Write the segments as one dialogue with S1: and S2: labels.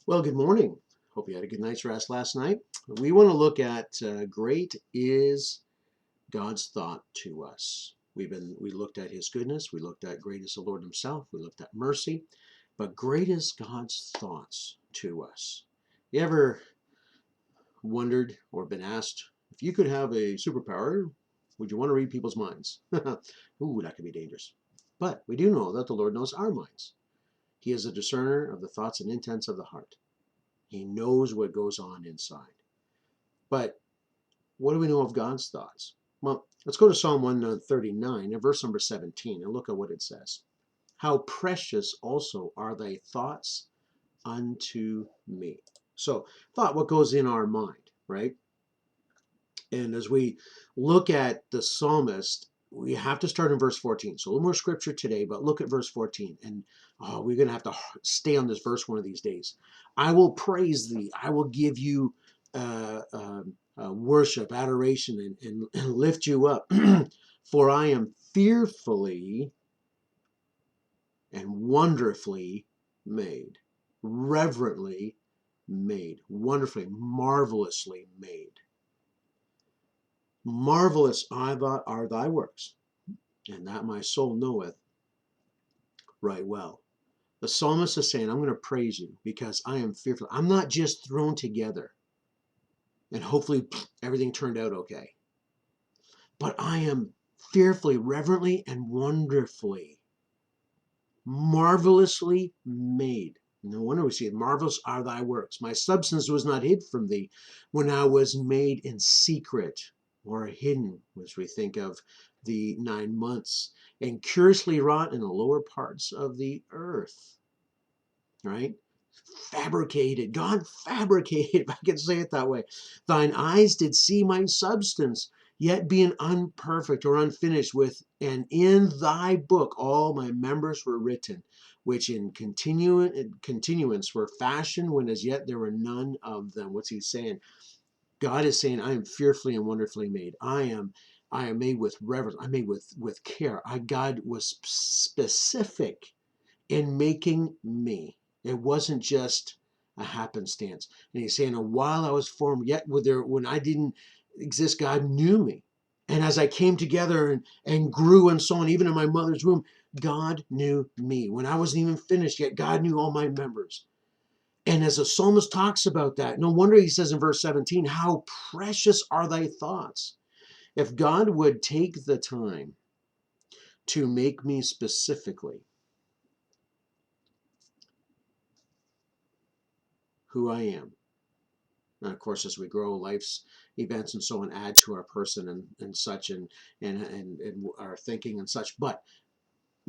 S1: Well, good morning. Hope you had a good night's rest last night. We want to look at great is God's thought to us. We looked at His goodness. We looked at great is the Lord Himself. We looked at mercy, but great is God's thoughts to us. You ever wondered or been asked if you could have a superpower? Would you want to read people's minds? Ooh, that could be dangerous. But we do know that the Lord knows our minds. He is a discerner of the thoughts and intents of the heart. He knows what goes on inside. But what do we know of God's thoughts? Well, let's go to Psalm 139 and verse number 17 and look at what it says. How precious also are thy thoughts unto me. So, thought, what goes in our mind, right? And as we look at the psalmist, we have to start in verse 14. So a little more scripture today, but look at verse 14. And we're going to have to stay on this verse one of these days. I will praise thee. I will give you worship, adoration, and lift you up. For I am fearfully and wonderfully made, reverently made, wonderfully, marvelously made. Marvelous are thy works, and that my soul knoweth right well. The psalmist is saying, I'm going to praise you because I am fearful. I'm not just thrown together and hopefully everything turned out okay. But I am fearfully, reverently, and wonderfully, marvelously made. No wonder we see it. Marvelous are thy works. My substance was not hid from thee when I was made in secret or hidden, as we think of the 9 months, and curiously wrought in the lower parts of the earth. Right? Fabricated. God fabricated, if I can say it that way. Thine eyes did see my substance, yet being unperfect or unfinished with, and in thy book all my members were written, which in continuance were fashioned when as yet there were none of them. What's he saying? God is saying, I am fearfully and wonderfully made. I am made with reverence. I'm made with care. God was specific in making me. It wasn't just a happenstance. And he's saying, while I was formed, yet when I didn't exist, God knew me. And as I came together and grew and so on, even in my mother's womb, God knew me. When I wasn't even finished yet, God knew all my members. And as the psalmist talks about that, no wonder he says in verse 17, how precious are thy thoughts. If God would take the time to make me specifically who I am, and of course, as we grow, life's events and so on add to our person and such, and our thinking and such. But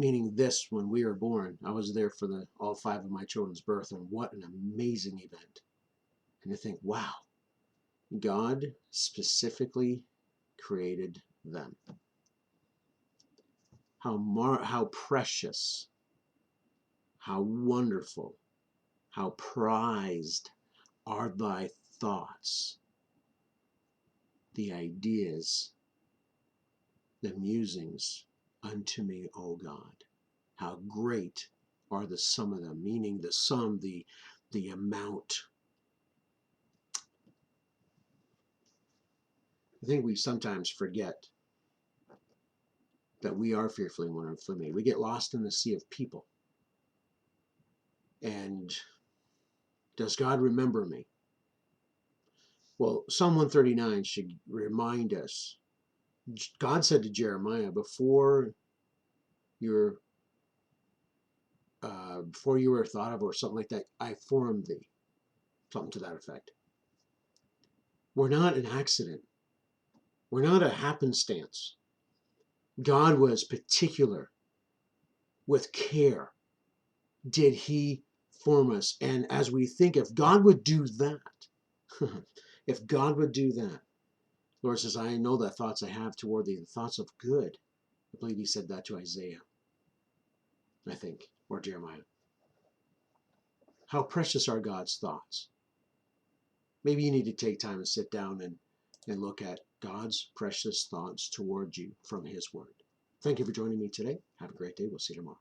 S1: meaning this, when we were born, I was there for all 5 of my children's birth, and what an amazing event. And you think, wow, God specifically created them. How precious, how wonderful, how prized are thy thoughts, the ideas, the musings unto me, O God. How great are the sum of them, meaning the sum, the amount. I think we sometimes forget that we are fearfully and wonderfully made. We get lost in the sea of people. And does God remember me? Well, Psalm 139 should remind us. God said to Jeremiah, before you were thought of, or something like that, I formed thee. Something to that effect. We're not an accident. We're not a happenstance. God was particular. With care did he form us. And as we think, if God would do that, if God would do that, the Lord says, I know the thoughts I have toward thee, the thoughts of good. I believe he said that to Isaiah, I think, or Jeremiah. How precious are God's thoughts? Maybe you need to take time and sit down and look at God's precious thoughts toward you from his word. Thank you for joining me today. Have a great day. We'll see you tomorrow.